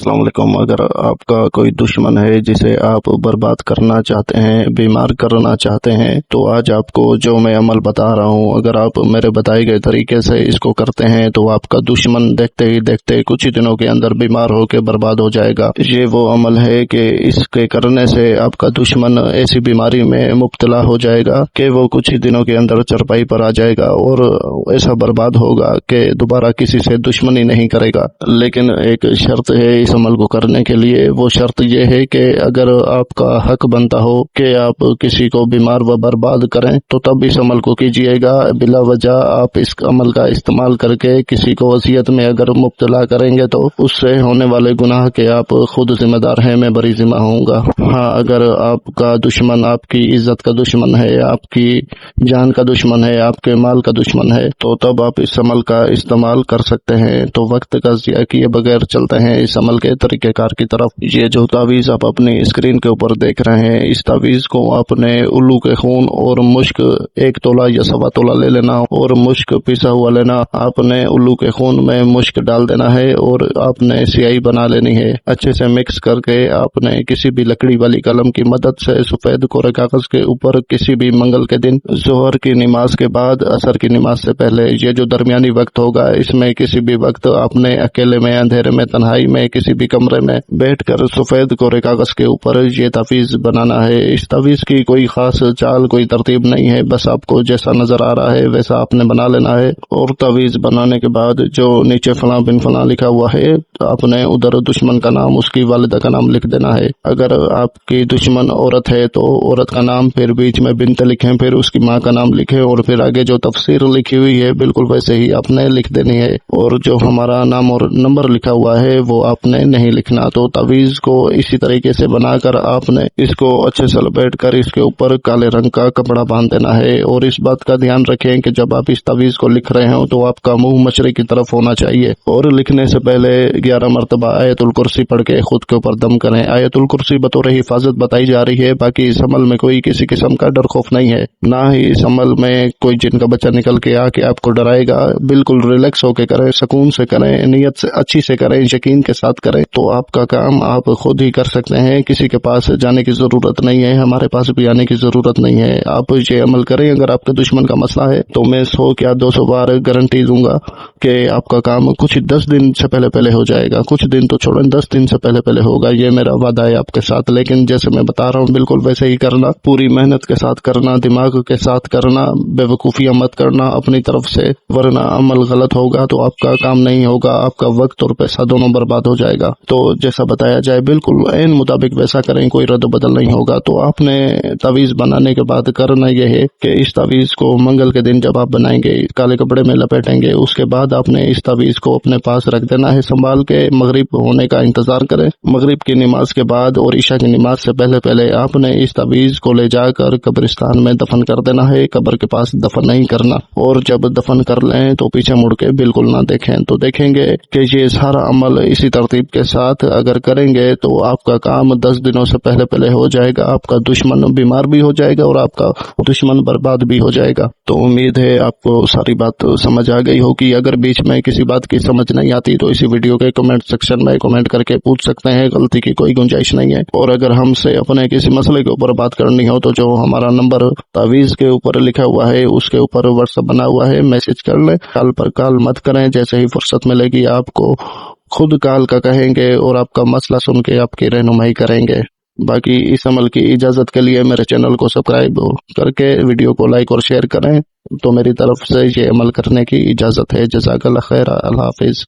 अस्सलाम वालेकुम। अगर आपका कोई दुश्मन है जिसे आप बर्बाद करना चाहते हैं, बीमार करना चाहते हैं, तो आज आपको जो मैं अमल बता रहा हूँ, अगर आप मेरे बताए गए तरीके से इसको करते हैं तो आपका दुश्मन देखते ही देखते कुछ ही दिनों के अंदर बीमार होकर बर्बाद हो जाएगा। ये वो अमल है कि इसके करने से आपका दुश्मन ऐसी बीमारी में मुब्तला हो जाएगा कि वो कुछ ही दिनों के अंदर चरपाई पर आ जाएगा और ऐसा बर्बाद होगा कि दोबारा किसी से दुश्मनी नहीं करेगा। लेकिन एक शर्त है इस अमल को करने के लिए। वो शर्त ये है कि अगर आपका हक बनता हो कि आप किसी को बीमार व बर्बाद करें तो तब इस अमल को कीजिएगा। बिला वजह आप इस अमल का इस्तेमाल करके किसी को वसीयत में अगर मुब्तला करेंगे तो उससे होने वाले गुनाह के आप खुद जिम्मेदार हैं, मैं बरी जिम्मा होऊंगा। हाँ, अगर आपका दुश्मन आपकी इज्जत का दुश्मन है, आपकी जान का दुश्मन है, आपके माल का दुश्मन है, तो तब आप इस अमल का इस्तेमाल कर सकते हैं। तो वक्त का ज़िया किए बगैर चलते हैं इस अमल के तरीक़ेकार की तरफ। ये जो तावीज़ आप अपनी स्क्रीन के ऊपर देख रहे हैं, इस तावीज़ को आपने उल्लू के खून और मुश्क 1 तोला या 1.25 तोला ले लेना और मुश्क पिसा हुआ लेना। आपने उल्लू के खून में मुश्क डाल देना है और आपने स्याही बना लेनी है। अच्छे से मिक्स करके आपने किसी भी लकड़ी वाली कलम की मदद से सफेद कोरे कागज के ऊपर किसी भी मंगल के दिन जोहर की नमाज के बाद, असर की नमाज से पहले, ये जो दरमियानी वक्त होगा, इसमें किसी भी वक्त आपने अकेले में, अंधेरे में, तन्हाई में, किसी भी कमरे में बैठकर सफेद कोरे कागज के ऊपर ये तावीज़ बनाना है। इस तावीज़ की कोई खास चाल, कोई तरतीब नहीं है, बस आपको जैसा नजर आ रहा है वैसा आपने बना लेना है। और तावीज़ बनाने के बाद जो नीचे फलां बिन फलां लिखा हुआ है, आपने उधर दुश्मन का नाम, उसकी वालिदा का नाम लिख देना है। अगर आपकी दुश्मन औरत है तो औरत का नाम, फिर बीच में बिनते लिखें, फिर उसकी माँ का नाम लिखें और फिर आगे जो तफसीर लिखी हुई है बिल्कुल वैसे ही आपने लिख देनी है। और जो हमारा नाम और नंबर लिखा हुआ है वो आपने नहीं लिखना। तो तावीज़ को इसी तरीके से बनाकर आपने इसको अच्छे से लपेट कर इसके ऊपर काले रंग का कपड़ा बांध देना है। और इस बात का ध्यान रखें कि जब आप इस तावीज़ को लिख रहे हो तो आपका मुंह मशरिक की तरफ होना चाहिए और लिखने से पहले 11 मरतबा आयतुल कुर्सी पढ़ के खुद के ऊपर दम करें। आयतुल कुर्सी बतौर हिफाजत बताई जा रही है, बाकी इस अमल में कोई किसी किस्म का डर खौफ नहीं है, ना ही इस अमल में कोई जिन का बच्चा निकल के आके आपको डराएगा। बिल्कुल रिलैक्स होके करें, सुकून से करें, नीयत से अच्छी से करें, यकीन के साथ करें, तो आपका काम आप खुद ही कर सकते हैं। किसी के पास जाने की जरूरत नहीं है, हमारे पास भी आने की जरूरत नहीं है। आप ये अमल करें। अगर आपके दुश्मन का मसला है तो मैं 100 या 200 बार गारंटी दूंगा कि आपका काम कुछ 10 दिन से पहले पहले हो जाएगा। कुछ दिन तो छोड़ें, 10 दिन से पहले पहले होगा, ये मेरा वादा है आपके साथ। लेकिन जैसे मैं बता रहा हूँ बिल्कुल वैसे ही करना, पूरी मेहनत के साथ करना, दिमाग के साथ करना, बेवकूफियां मत करना अपनी तरफ से, वरना अमल गलत होगा तो आपका काम नहीं होगा, आपका वक्त और पैसा दोनों बर्बाद हो जाएगा। तो जैसा बताया जाए बिल्कुल ऐन मुताबिक वैसा करें, कोई रद्द बदल नहीं होगा। तो आपने तावीज़ बनाने के बाद करना यह है कि इस तावीज़ को मंगल के दिन जब आप बनाएंगे, काले कपड़े में लपेटेंगे, उसके बाद आपने इस तावीज़ को अपने पास रख देना है संभाल के। मगरिब होने का इंतजार करें। मगरिब की नमाज के बाद और ईशा की नमाज से पहले पहले आपने इस तावीज़ को ले जाकर कब्रिस्तान में दफन कर देना है। कब्र के पास दफन नहीं करना। और जब दफन कर लें तो पीछे मुड़ के बिल्कुल ना देखें। तो देखेंगे कि ये सारा अमल इसी तरतीब के साथ अगर करेंगे तो आपका काम 10 दिनों से पहले पहले हो जाएगा। आपका दुश्मन बीमार भी हो जाएगा और आपका दुश्मन बर्बाद भी हो जाएगा। तो उम्मीद है आपको सारी बात समझ आ गई होगी। अगर बीच में किसी बात की समझ नहीं आती तो इसी वीडियो के कमेंट सेक्शन में कमेंट करके पूछ सकते हैं, गलती की कोई गुंजाइश नहीं है। और अगर हमसे अपने किसी मसले के ऊपर बात करनी हो तो जो हमारा नंबर तावीज़ के ऊपर लिखा हुआ है उसके ऊपर व्हाट्सएप बना हुआ है, मैसेज कर लें। कॉल पर कॉल मत करें, जैसे ही फुर्सत मिलेगी आपको खुद कॉल का कहेंगे और आपका मसला सुन के आपकी रहनुमाई करेंगे। बाकी इस अमल की इजाजत के लिए मेरे चैनल को सब्सक्राइब करके वीडियो को लाइक और शेयर करें, तो मेरी तरफ से ये अमल करने की इजाजत है। जज़ाकल्लाह खैर, अल्लाह हाफिज।